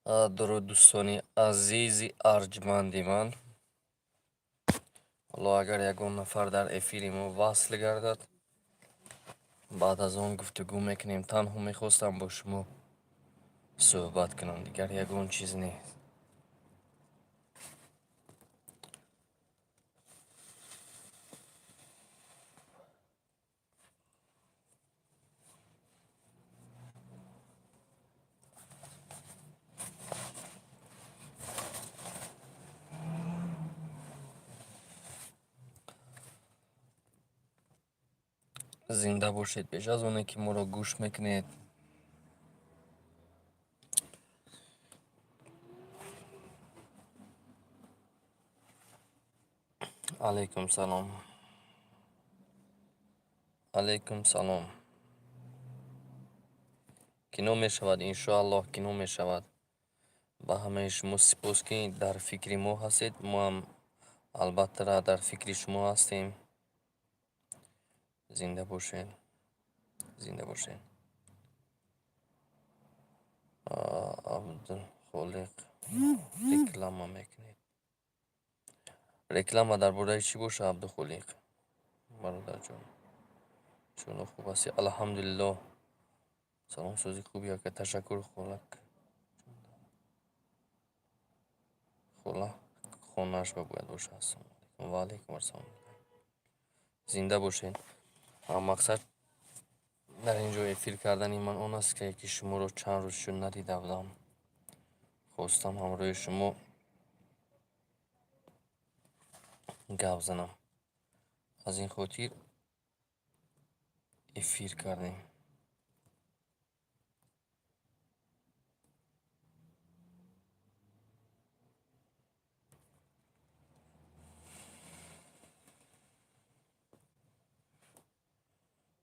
дуруд дӯстони азизи арҷманди ман. ҳоло агар ягон нафар дар эфири мо васл гардад, баъд аз он гуфтугӯ мекунем. Танҳо мехостам бо шумо суҳбат кунам, дигар ягон чиз нест. зинда бошед. пеш аз оне ки моро гӯш мекунед, алайкум салом. алайкум салом. кино мешавад, иншоаллоҳ кино мешавад. ба ҳамаи шумо сипос ки дар фикри мо ҳастед. Мо ҳам албатта дар фикри шумо ҳастем. зинда бошед, зинда бошед. абдухолиқ реклама мекунед. реклама дар бораи чӣ боша, абдухолиқ бародарҷон? чуно хуб ҳасти? алҳамдулиллоҳ. саломсози хуби ака. ташаккур холак. хола хонааш ба бояд боша. ассалому алайкум. ва алайкум ассалом. зинда бошед. мақсад дар ин ҷо эфир кардани ман он аст ки шуморо чанд рӯз шуд надида будам. хостам ҳамроҳи шумо гап занам. аз ин хотир эфир кардем.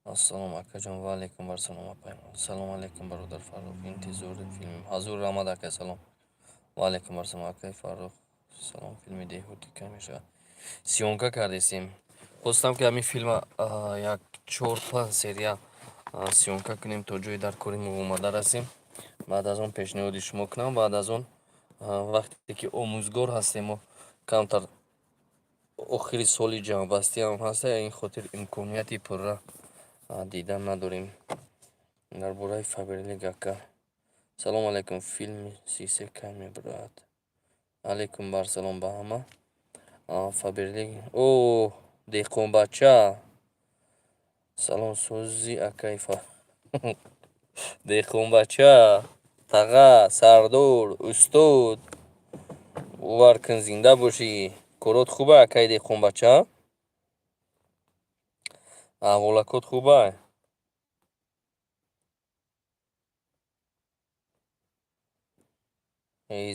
ассалому акаҷон. ва алайкум барсалом апаймон. салому алайкум бародар Фаррух. интизори филмим. ҳазур рамад ака. салом. ва алайкум барсалом акай Фаррух. салом. филми деҳутӣ ка мешавад. сиёнка кардесем. хостам ки ҳамин филма як 4-5 серия сиёнка кунем то ҷои дар кори мо омада расем. баъд аз он пешниҳоди шумо кунам. баъд аз он вақте ки омӯзгор ҳастем, мо камтар охири соли ҷамъбастӣ ҳам ҳаста, ин хотир имконияти пурра дидан надорем. дар бораи Фаберлик ака. салому алайкум. филми сисе кай мебурад? алайкум барсалом ба ҳама. Фаберлик. О, деҳқонбача. саломсози акай деҳқонбача, таға, сардор, устод. бовар кун, зинда бошӣ. корот хуба акай деҳқонбача? аҳволакот хуба?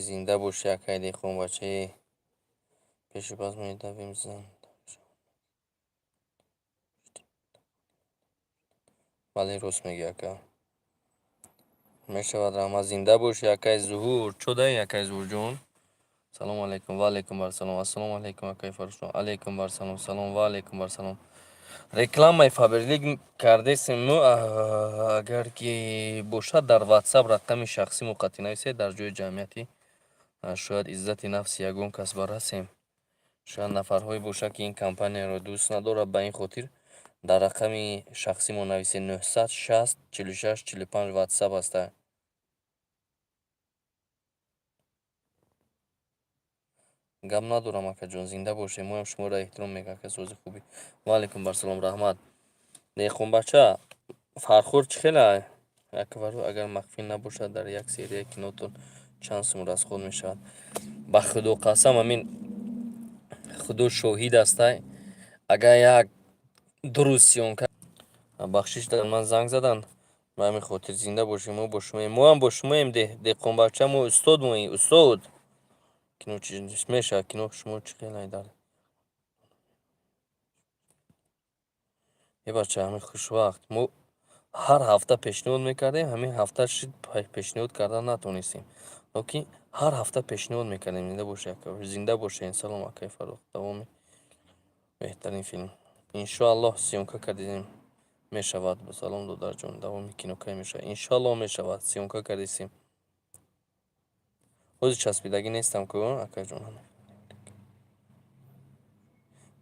зинда бошӣ акай деҳқонбача. пешупас медавем зан. бале, рост меги ака. мешавад раҳмат. зинда бошӣ акай зуҳур. чо даҳӣ акай зуҳурҷон? салому алайкум. ва алайкум барсалом. ассалому алайкум акай Фаррушон. алайкум барсалом. салом. ва алайкум барсалом. рекламаи Фаберлик кардесем. мо агар ки бошад дар ватсап рақами шахси муқатти нависед, дар ҷои ҷамъияти шояд иззати нафси ягон кас барасем. шояд нафарҳое бошад ки ин компанияро дӯст надорад. ба ин хотир дар рақами шахси мо нависед. 960 46 45 ватсап аста. гап надорам акаҷон. зинда бошед. моам шуморо эҳтиром мекунем ака. сози хуби. ва алайкум барсалом. раҳмат. деҳқонбача, фархор чӣ хела? аквару агар махфӣ набошад дар як серияи кинотон чанд сум расход мешавад? ба худо қасам, ҳамин худо шоҳид астай. агар як дуруст сиёнка бахшиш дар ман занг задан, ба ҳамин хотир зинда бошем. мо бо шумоем. мо ҳам бо шумоем деҳқонбача. мо устод моем. устод. кино чӣ мешавад? кино шумо чӣ хелаи дар бача ҳамин хушвақт. мо ҳар ҳафта пешниҳод мекардем. ҳамин ҳафта шуд пешниҳод кардан натонистем. локин ҳар ҳафта пешниҳод мекардем. зинда бошед ака. зинда бошед. салом акай Фаррух. давоми беҳтарин филм. иншоаллоҳ сиёнка кардем мешавад. салом додарҷон. давоми кинокай мешавад. иншоаллоҳ мешавад. сиёнка кардесем. ҳозир часпидагӣ нестам ку акаҷон.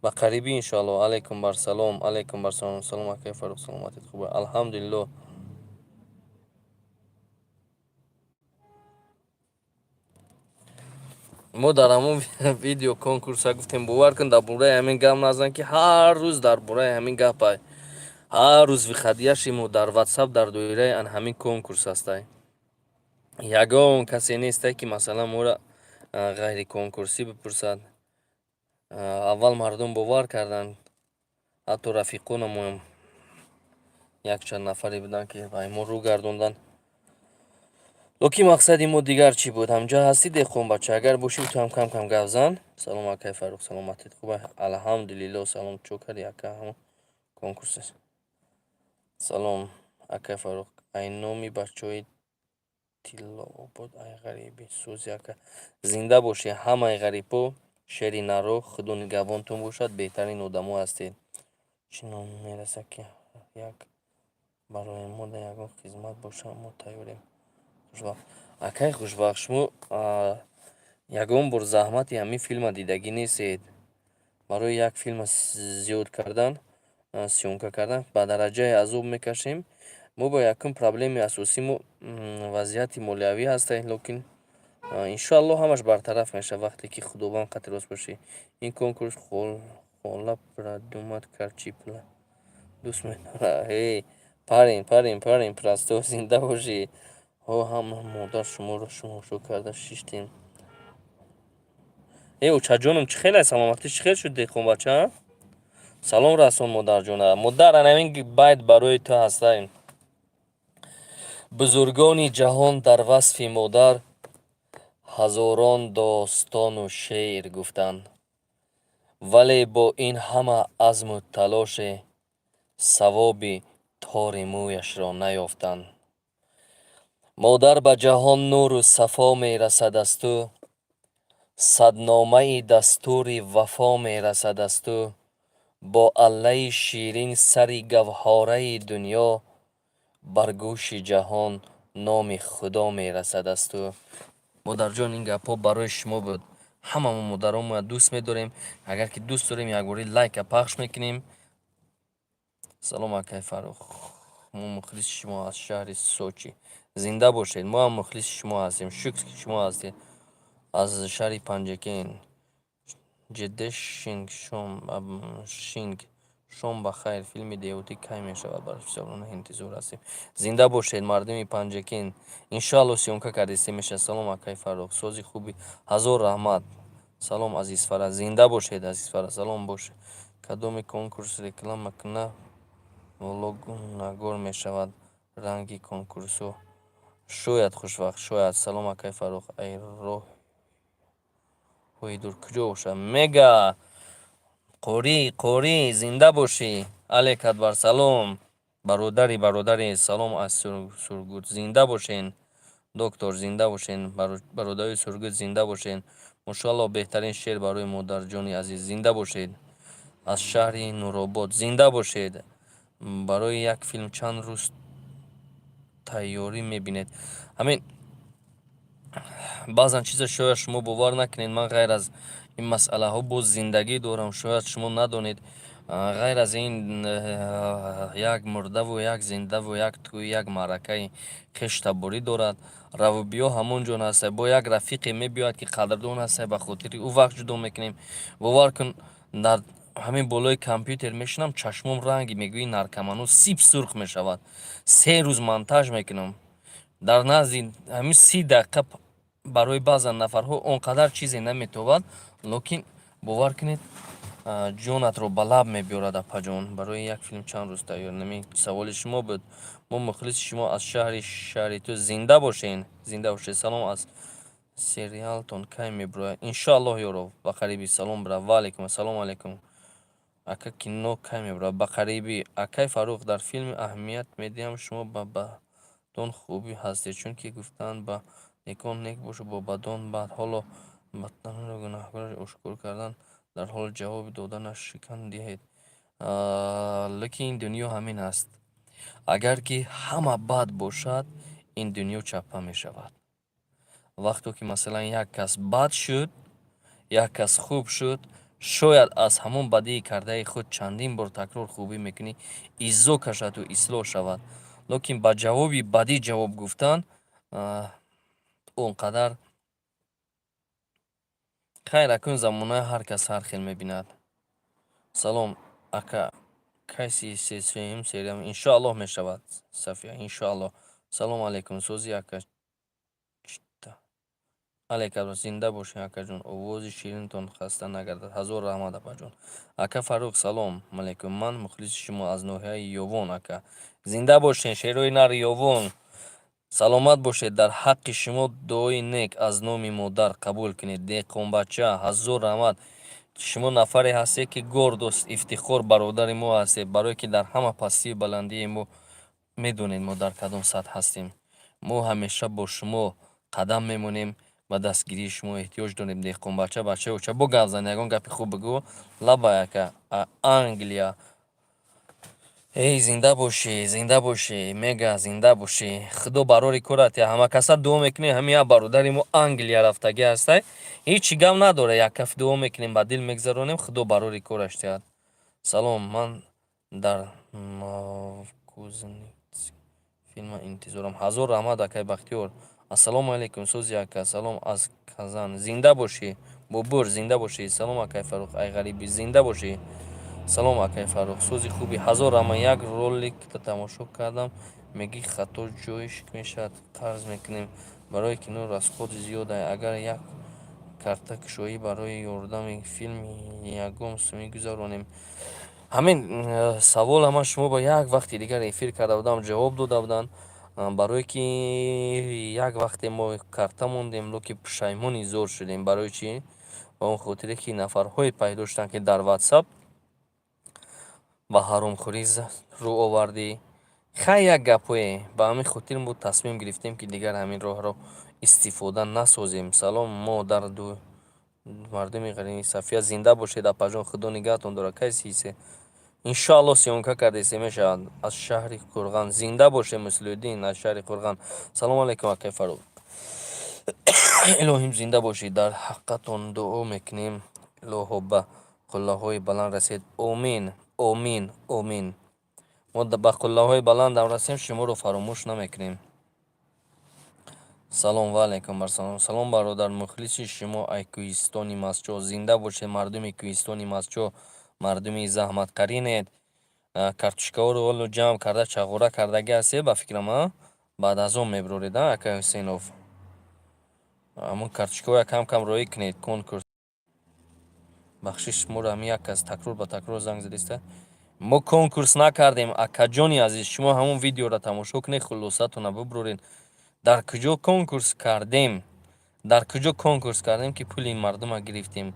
ба қарибӣ иншоалло. Алайкум барсалом, алайкум барсалом. Салом акай Фарух, саломатит хуба? Алҳамдулилло. мо дар ҳамон видео конкурса гуфтем бовар кун дар бораи ҳамин гап назан ки ҳар рӯз дар бораи ҳамин гапа ҳар рӯз вихадияши мо дар ватсап дар доираи ан ҳамин конкурс ҳастай. Ягон касе нестай ки масалан моро ғайриконкурсӣ бипурсад. Аввал мардум бовар карданд, ҳатто рафиқонамоям якчанд нафаре буданд ки ба мо рӯ гардонданд. Локин мақсади мо дигар чӣ буд? Ҳамҷо ҳастӣ дехонбача? Агар бошӣ ту ҳам кам гап зан. Салом акай Фарух, саломатит хуба? Алҳамдулилло. Салом чӯ кардӣ ака? Ҳамон конкурс аст. Салом акай Фарух. Айноми бачаҳои Тиллообод айғариби Сӯзи ака. Зинда бошед. Ҳамаи ғарибҳо шери наро худо нигавонтон бошад. Беҳтарин одамо ҳастед. Чӣ ном мерасад ки як барои мо дар ягон хизмат бошад, мо тайёрем. Акай хушбахт, шумо ягон бор заҳмати ҳамин филма дидагӣ нестед? Барои як филма зиёд кардан, сёмка кардан ба дараҷаи азоб мекашем. Мо бо якум проблеми асосӣ мо вазъияти молиявӣ ҳастем, локин иншоалло ҳамаш бартараф мешавад вақте ки худованд қатирост бошад. Ин конкурс хола продумат кард чи пла дӯст медорад. Парин просто зинда бошед. ҳама модар шуморо шумошо карда шиштем. Учаҷонам чӣ хел аст? Саломатӣ чӣ хел шуд дехонбача? Салом расон модарҷона. Модар ҳамин байт барои ту ҳастаем. Бузургони ҷаҳон дар васфи модар ҳазорон достону шеър гуфтанд, вале бо ин ҳама азму талоше савоби тори мӯяшро наёфтанд. модар ба ҷаҳон нуру сафо мерасадасту, садномаи дастури вафо мерасадасту, бо аллаи ширин сари гавҳораи дунё бар гӯши ҷаҳон номи худо мерасадасту. модарҷон, ин гапҳо барои шумо буд. ҳамамо модаронро дӯст медорем. Агар ки дӯст дорем якбори лайка пахш мекунем. салом акай Фарух, мо мухлиси шумо аз шаҳри Сочи. зинда бошед. мо ҳам мухлиси шумо ҳастем. шукр ки шумо ҳастед. аз шаҳри Панҷакен. ҷидда шинг шом ба хайр. филми деҳотӣ кай мешавад? Барои саволона интизор ҳастем. зинда бошед мардуми Панҷакен. иншоалло сёмка кардистӣ мешавад. салом акай Фарух, сози хуби ҳазор раҳмат. салом азизфара. зинда бошед азизфара. салом бош. кадоми конкурс реклама кунад влогу нагор мешавад ранги конкурсо? шояд хушвақт, шояд. салом акай Фарух. ай роҳи дур куҷо бошад? мега қори зинда бошӣ. алек акбар. салом бародари. салом аз Сургут. зинда бошен доктор. зинда бошен бародари Сургут. зинда бошен. мошалло беҳтарин шеър барои модарҷони азиз. зинда бошед. аз шаҳри Нуробод. зинда бошед. барои як филм чанд рӯз тайёрӣ мебинед? ҳамин баъзан чиза шояд шумо бовар накунед. ман ғайр аз ин масъалаҳо боз зиндагӣ дорам. шояд шумо надонед. ғайр аз ин як мурдаву як зиндаву як тӯи як маъракаи хештаборӣ дорад. равобиё ҳамон ҷон ҳастад. бо як рафиқе мебиёяд ки қадрдон ҳастад, ба хотири ӯ вақт ҷудо мекунем. бовар кун дар ҳамин болои компютер мешинам, чашмом ранги мегӯи наркоману сип сурх мешавад. 3 рӯз монтаж мекунам. дар назди ҳамин 30 дақиқа барои баъзан нафарҳо он қадар чизе наметавад, локин бовар кунед ҷонатро ба лаб мебиёрад апаҷон. барои як филм чанд рӯз тайёр намед? саволи шумо буд. мо мухлиси шумо аз шаҳри ту. зинда бошед. зинда бошед. салом аз сериалтон кай мебарояд? иншоалло ёро ба қарибӣ. салом бра. ва алайкум ассалому алайкум. ака кино кай мебарояд? ба қарибӣ. акай Фарух, дар филм аҳамият медиҳам. шумо ба бадон хубӣ ҳастед, чунки гуфтанд ба некон нек бошу, бо бадон бад. ҳоло бадтаноро гунаҳкорро ошкор кардан, дар ҳоли ҷавоби доданаш шикан диҳед. лекин ин дунё ҳамин аст. агар ки ҳама бад бошад, ин дунё чаппа мешавад. вақто ки масалан як кас бад шуд, як кас хуб шуд, шояд аз ҳамон бадии кардаи худ чандин бор такрор хубӣ мекунӣ, иззо кашаду ислоҳ шавад. Лекин ба ҷавоби бадӣ ҷавоб гуфтан он қадар хайр, акун замонаи ҳар кас ҳар хел мебинад. Салом ака, кайси сесем сериям иншоаллоҳ мешавад Сафия, иншоаллоҳ. Салом алейкум сӯзи ака. Алейкум, зинда бошед акаҷон, овози ширинтон хаста нагардад. Ҳазор раҳмат апаҷон. Ака Фарух, салом алейкум, ман мухлиси шумо аз ноҳияи Ёвон ака. Зинда бошед шерои нари Ёвон. саломат бошед. Дар ҳаққи шумо дуои нек аз номи модар қабул кунед. Деҳқонбача, ҳазор раҳмат. шумо нафаре ҳастед ки гордост, ифтихор бародари мо ҳастед, барое ки дар ҳама пастию баландии мо медонед мо дар кадом сатҳ ҳастем. мо ҳамеша бо шумо қадам мемонем, ба дастгирии шумо эҳтиёҷ дорем. Деҳқонбача, бачаоча, бо гап зан, ягон гапи хуб бигӯ. Лабай ака, Англия. Эй, зинда бошӣ, мега зинда бошӣ. Худо барори корат, ҳама каса дуо мекунем, ҳамин бародари мо Англия рафтагӣ ҳастай. Ҳеҷ гап надора, як каф дуо мекунем, ба дил мегзаронем, худо барори кораш диҳад. Салом, ман дар филма интизорам. Ҳазор раҳмат акай Бахтиёр. Ассалому алейкум сӯзи ака. Салом аз Казан. Зинда бошӣ. Бобур, зинда бошӣ. Салом акай Фарух. Ай ғариби, зинда бошӣ. салом акай Фарух, сӯзи хуби, ҳазор раҳмат. Як ролик тамошо кардам, мегӣ хато ҷоиш мешавад, қарз мекунем, барои кино расходи зиёд аст. Агар як карта кушоӣ барои ёрдами филми ягон сумӣ гузаронем. ҳамин савол ҳама шумо ба як вақти дигар эфир карда будам, ҷавоб дода буданд, барое ки як вақте мо карта мондем, локи пушаймони зор шудем. Барои чӣ? Ба он хотире ки нафарҳое пайдо шуданд ки дар WhatsApp ба ҳаромхӯрӣ рӯ овардӣ. Хай як гапое. Ба ҳамин хотир мо тасмим гирифтем ки дигар ҳамин роҳро истифода насозем. Салом, мо дар мардуми ғариби. Сафия, зинда бошед апаҷон, худо нигаҳтон дорад. Кайси ҳисе? иншоаллоҳ сиёнка кардесе мешавад. Аз шаҳри Қурған. Зинда бошед Муслиддин аз шаҳри Қурған. Салом алейкум акай Фарух. илоҳим зинда бошед. Дар ҳаққатон дуо мекунем. илоҳо ба қуллаҳои баланд расед. омин. Омин, омин. мо ба қуллаҳои баландам расем, шуморо фаромӯш намекунем. салом ва алейкум барсалом. Салом бародар, мухлиси шумо Айкӯҳистони Масчо. Зинда бошед мардуми Кӯҳистони Масчо, мардуми заҳматқаринед. Картошкаҳоро ҳоло ҷамъ карда чағора кардагӣ ҳастед ба фикрам, баъд аз он мебуроред акай Ҳусейнов. ҳамон картошкаҳоя кам кам роӣ кунед. Конкурс бахшиш моро ҳамин як кас такрор ба такрор занг задиста. мо конкурс накардем акаҷони азиз, шумо ҳамон видеоро тамошо кунед, хулосатона бибуроред. дар куҷо конкурс кардем? Дар куҷо конкурс кардем ки пули мардума гирифтем?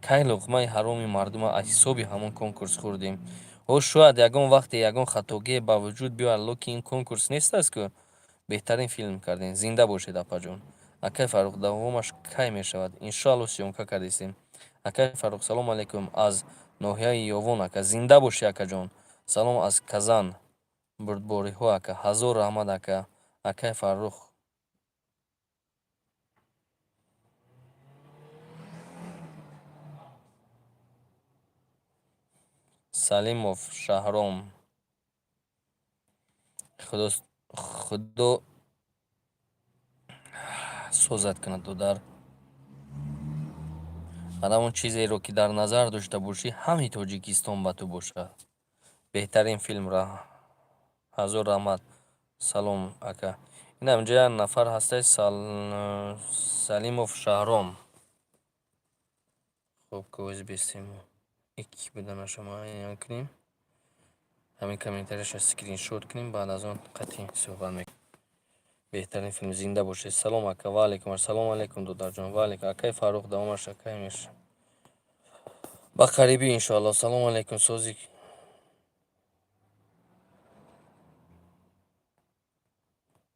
кай луқмаи ҳароми мардума аз ҳисоби ҳамон конкурс хӯрдем? шояд ягон вақте ягон хатогие ба вуҷуд биёяд, локи ин конкурс нест аст ку беҳтарин филм кардем. Зинда бошед апаҷон. акай Фарух, давомаш кай мешавад? иншоаллоҳ сиёнка кардесем. акай Фарух, салом алейкум аз ноҳияи Ёвон ака. Зинда бошӣ акаҷон. Салом аз Казан. бурдбориҳо ака. ҳазор раҳмат ака. акай Фаррух. Салимов Шаҳром. худо созад кунад додар. ҳар он чизеро ки дар назар дошта бошӣ, ҳамин Тоҷикистон ба ту бошад. беҳтарин филмра. ҳазор раҳмат. салом ака. инам ҷа як нафар ҳастай, Салимов Шаҳром. хуб, кӯз бистем ики будана шумо аян кунем. ҳамин комментарияша скриншот кунем, баъд аз он қатъи суҳбат мекунем. беҳтарин филм. Зинда бошед. Салом ака. Ва алейкум ассалом алейкум додарҷон. Ва алейкум акай Фаррух, давомаш акай меша. ба қарибӣ иншоаллоҳ. Салом алейкум сӯзи.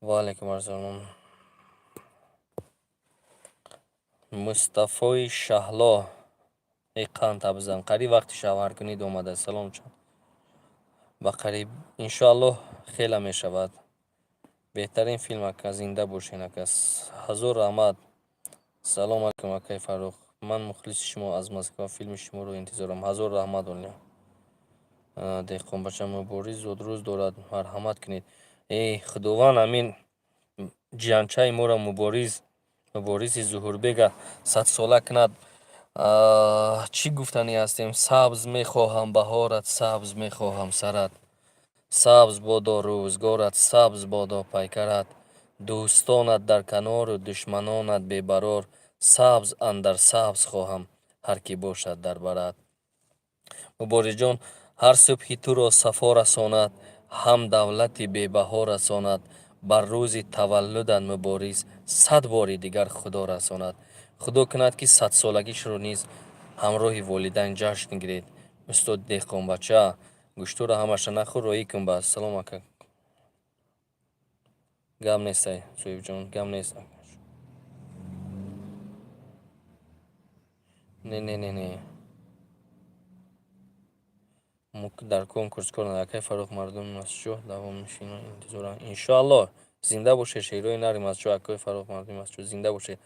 ва алейкум ассалом. Мустафои Шаҳло. қанд табзан. қариб вақти шавҳаркунид омада. Салом чанд. ба қариб иншоаллоҳ хела мешавад. беҳтарин филм ака, зинда бошен ака. Ҳазор раҳмат. Салом алейкум акай Фаррух. Ман мухлиси шумо аз Москва филми шуморо интизорам. Ҳазор раҳмат олия. Деҳқонбача муборис зудрӯз дорад. Марҳамат кунед. Худованд амин ҷиянчаи моро мубориси Зуҳурбега 100-сола кунад. Чӣ гуфтанӣ ҳастем? Сабз мехоҳам баҳорат, сабз мехоҳам сарат. Сабз бодо рӯзгорат, сабз бодо пайкарат. Дӯстонат дар канору душманонат бебарор. Сабз андар сабз хоҳам, ҳар ки бошад дар барат. Муборисҷон, ҳар субҳи туро сафо расонад, ҳам давлати бебаҳо расонад. Бар рӯзи таваллудат муборис 100 бори дигар худо расонад. Худо кунад, ки 100-солагишро низ ҳамроҳи волидайн ҷашн гиред. Устоди Деҳқонбача, гӯштура ҳамаша нахӯр, роҳӣ кун ба. Салом ака. Гап нестай, Зоибҷон, гап нест. Не. Дар конкурс кор над. Акай Фаррух, мардуми Масҷоҳ давоми филм интизоранд. Иншоаллоҳ, зинда бошед. Шеҳрои нари Масҷоҳ, Акай Фаррух, мардуми Масҷоҳ, зинда бошед.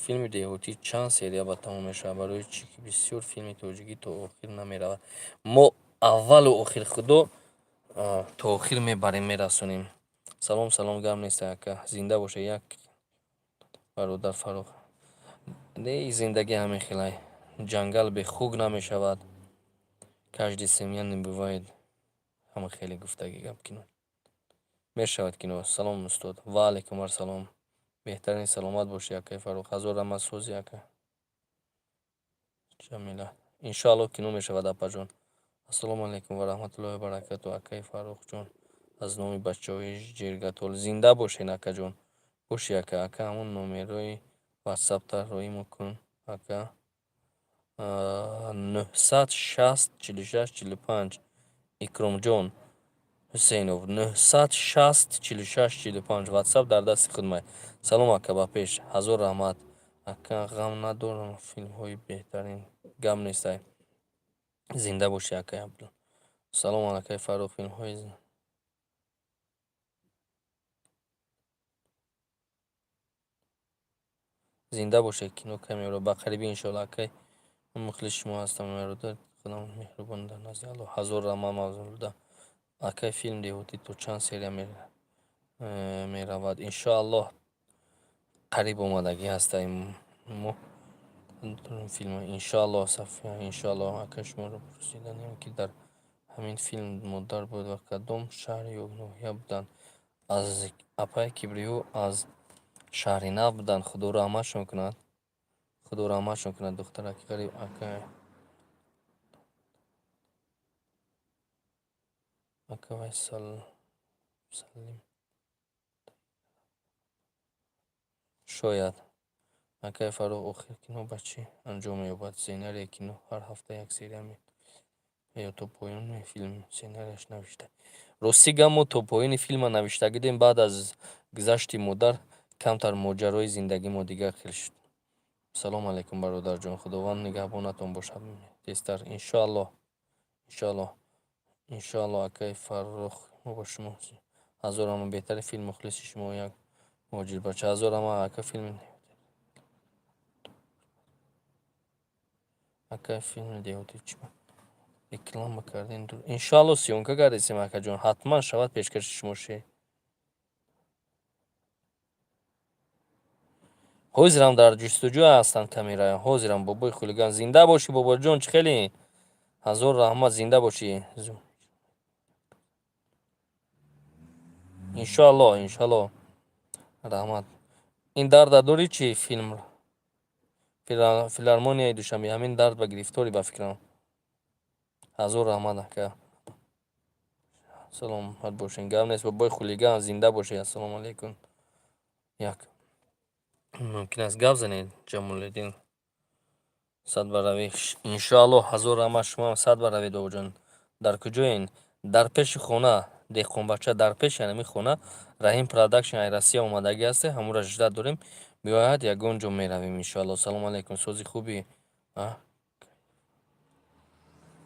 Филми деҳотӣ чанд серия ба тамом мешавад? Барои чӣ ки бисёр филми тоҷикӣ то охир намеравад? Мо аввалу охир худо то охир мебарем, мерасонем. Салом, гап нестай ака. Зинда бошед. Як бародар Фаррух. Зиндагӣ ҳамин хелай. Ҷангал бе хук намешавад. Каждый семья не бывает. Ҳама хеле гуфтаги гап кино. Мешавад кино. Салом устод. Ва алейкум ассалом. Беҳтарин саломат боши Акай Фаррух. Ҳазор раҳмат сози ака. Ҷамила. Иншоаллоҳ кино мешавад апаҷон. Ассалому алейкум ва раҳматуллоҳи ва баракату Акай Фаррухҷон. Аз номи бачаҳои ҷиргатол зинда бошен акаҷон. Боши ака. Ака ҳамон номерои ватсапта роҳимо кун ака. 960 46 45 Икромҷон Ҳусейнов 960 46 45 ватсап дар дасти худ май. Салом ака, ба пеш. Ҳазор раҳмат ака. Ғам надорам, филмҳои беҳтарин. Гап нестай. Зинда боши акай Абдул. Салом алакай Фаррух. Филмҳои зинда бошед. Кино камеро ба қарибӣ иншоаллоҳ акай. Ман мухлиси шумо ҳастам. Меҳрубон худам меҳрубон дар назди Аллоҳ. Ҳазор раҳмат мавзуда. Акай филм деҳотӣ то чанд серия меравад? Иншоаллоҳ қариб омадагӣ ҳастаем мо. Филм иншоаллоҳ Сафия, иншоаллоҳ акай шуморо пурсиданем, ки дар ҳамин филм модар буд ва кадом шаҳр ё ноҳия буданд. Аз апай кибриҳо аз шаҳри Нав буданд. Худо раҳматшон кунад. Худо раҳматшон кунад. Духтараки ғариб акай. Ака Вайсал Салим. Шояд. Акай Фаррух, охир кино ба чӣ анҷом меёбад? Сценарияи кино ҳар ҳафта як серия ё то поёни филм сценарияш навишта. Рости гам, мо то поёни филма навиштагидем. Баъд аз гузашти модар камтар моҷарои зиндагимо дигар хел шуд. Салом алейкум бародарҷон. Худованд нигаҳбонатон бошад тезтар. Иншоаллоҳ акай Фаррух, мо ба шумо ҳазор раҳмат. Беҳтарин филм, мухлиси шумо, як муҳоҷирбача. Ҳазор раҳмат ака. Филм ака филми деҳотӣ чӣ реклама кардем? Иншоаллоҳ сиёнка гардисем акаҷон. Ҳатман шавад пешкаши шумо ше. ҳозирам дар ҷустуҷӯ ҳастанд камераи. Ҳозирам бобои хулиган. Зинда бошӣ бобоҷон. Чӣ хеле? Ҳазор раҳмат. Зинда бошӣ. Иншоаллоҳ раҳмат. Ин дарда дорӣ чӣ филм? Филармонияи Душанбе. Ҳамин дард ба гирифторӣ ба фикрам. Ҳазор раҳмат ака. Саломат бошед. Гап нест. Бобои хулиган. Зинда бошед. Ассалому алейкум. Як мумкин аст гап занед Ҷамолиддин? 100 баравӣ. Иншоаллоҳ. Ҳазор раҳмат. Шумоам 100 баравед бобоҷон. Дар куҷоен? Дар пеши хона. Деҳқонбача дар пеши ҳамин хона Раҳим продакшн Айрасия омадагӣ ҳасте. Ҳамонро жда дорем. Биёяд ягон ҷо меравем иншоаллоҳ. Салому алейкум. сози хуби.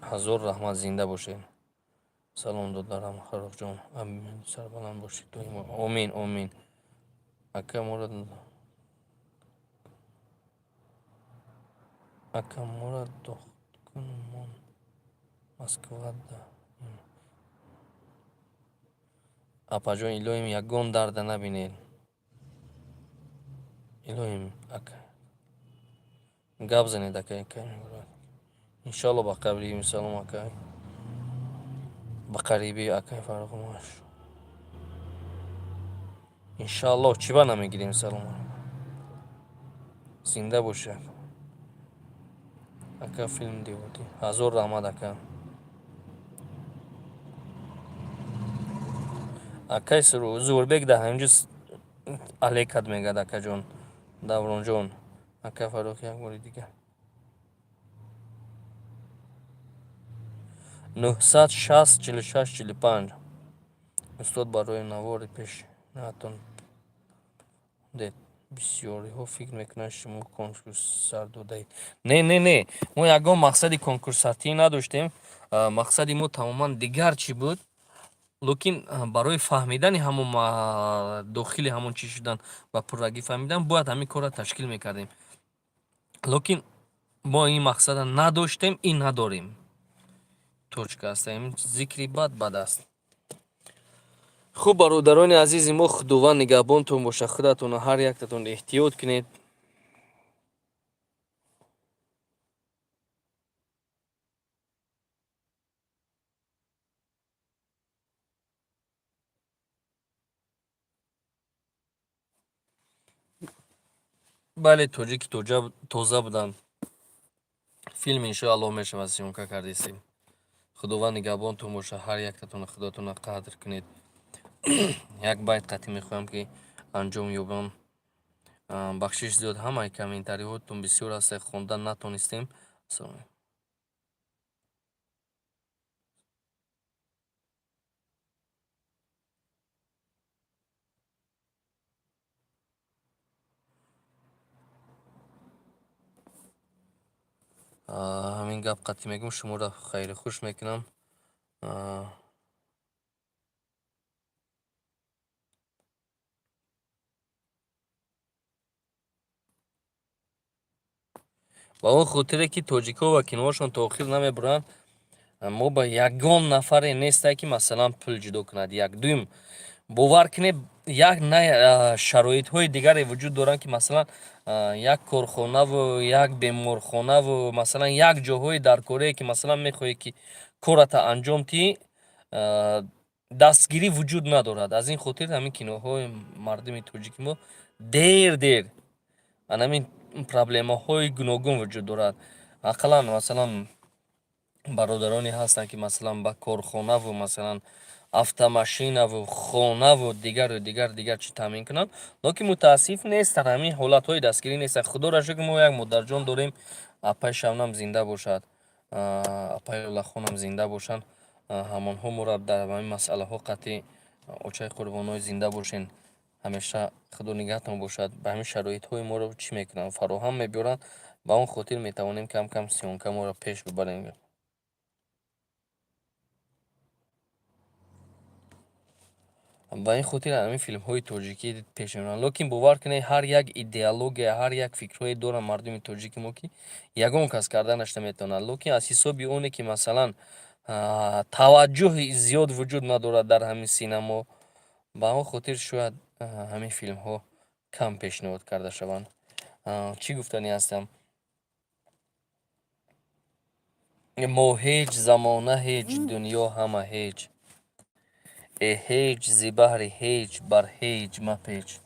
Ҳазор раҳмат. Зинда бошед. سلام دادارم خراب جان، امین سربلند باشی تو ایمان. آمین آمین. اکا مراد دختکنمون مسکوت ده. اپا جان الهیم یگان درد نبینید. الهیم اکا گپ زنید اکا اکا انشالله با قبلی سلام اکا با قریبی اکا فرق ماش انشالله چی با نمیگیریم سلام زنده باشه اکا فیلم دیودی هزار رحمت اکا اکای سرو زوربک ده همینجا علیکت میگد اکا جان دوران جان اکا فروخ یک باری دیگه 960 46 45 استاد برای نوار پیش نتون دید بسیاری ها فکر میکنن شما کنکورس سر دادید. نه ما یکان مقصدی کنکورساتی نداشتیم. مقصدی ما تماما دیگر چی بود، لیکن برای فهمیدن همون داخل همون چی شدن و پررگی فهمیدن باید همین کار را تشکیل میکردیم، لیکن ما این مقصد نداشتیم، این نداریم. توچکه هستیم ذکری بد است. خوب برادران عزیز ما، خداوند نگهبانتون باشه، خودتون و هر یکتون احتیاط کنید. بله توجیک توزه بودن فیلم انشاءالله میشود سیونکا کردیسیم. خداوند نگهبانتون باشه، هر یکتون خداتون قدر کنید. یک بیت قطعی میخوایم که انجام یابم. بخشش زیاد همه کامنتاری هاتون بسیار است، خوندن نتونستیم. همین گپ قطعی میگم، شما را خیلی خوش میکنم. با اون خاطره که تاجیکا و کنواشون تاخیر نمیبرن، ما با یگان نفر نیسته که مثلا پول جدا کند. یک دویم باور کنید یک نه شرایط های دیگری وجود دارن که مثلا یک کارخانه و یک بیمارخانه و مثلا یک جاهای در کره که مثلا میخوایی که کارت انجام تی دستگیری وجود ندارد. از این خاطر همین کنوهای مردم تاجیک ما دیر همین پرابلم های گوناگون وجود دارد. اقلا مثلا برادرانی هستن که مثلا با کارخانه و مثلا автомашина و خانه و دیگر چی تامین کنن، لیکن متاسف نیست در همین حالت های دستگیری نیست. خدا را شکر ما یک مادرجان داریم، اپای شونم زنده باشد، اپای لخونم زنده باشن، همان ها مرا در همین مسئله ها قطعی اوچای قربان های زنده باشین. همیشه خدا نگهتون باشد. به همین شرایط های ما رو چی میکنن فراهم میبرن، با اون خاطر میتوانیم کم کم سیونکه ما را پیش ببریم. با این خاطر همین فیلم های تاجیکی پیش میرن، لیکن باور کنید هر یک ایدئولوژی، هر یک فکرهای دارن مردم تاجیک ما که یگان کس کردنش نمیتونن، لیکن از حساب اونه که مثلا توجه زیاد وجود ندارد در همین سینما، با اون خاطر شاید همین فیلم ها کم پیشنهاد کرده شوند. چی گفتنی هستم؟ ما هیچ زمانه هیچ دنیا همه هیچ، هیچ زی بحر هیچ بر هیچ مپیچ.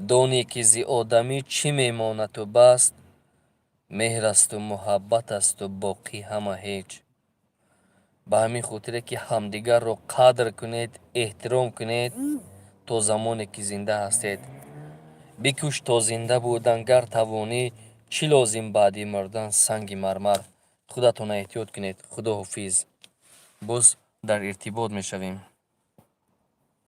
دانی که زی آدمی چی میماند و بست، مهر است و محبت است و باقی همه هیچ. به همین خاطره که همدیگر رو قدر کنید، احترام کنید تا زمانی که زنده هستید. بکوش تا زنده بودن گر توانی، چی لازم بعدی مردن سنگ مرمر. خودتون احتیاط کنید. خدا حافظ. باز در ارتباط میشویم.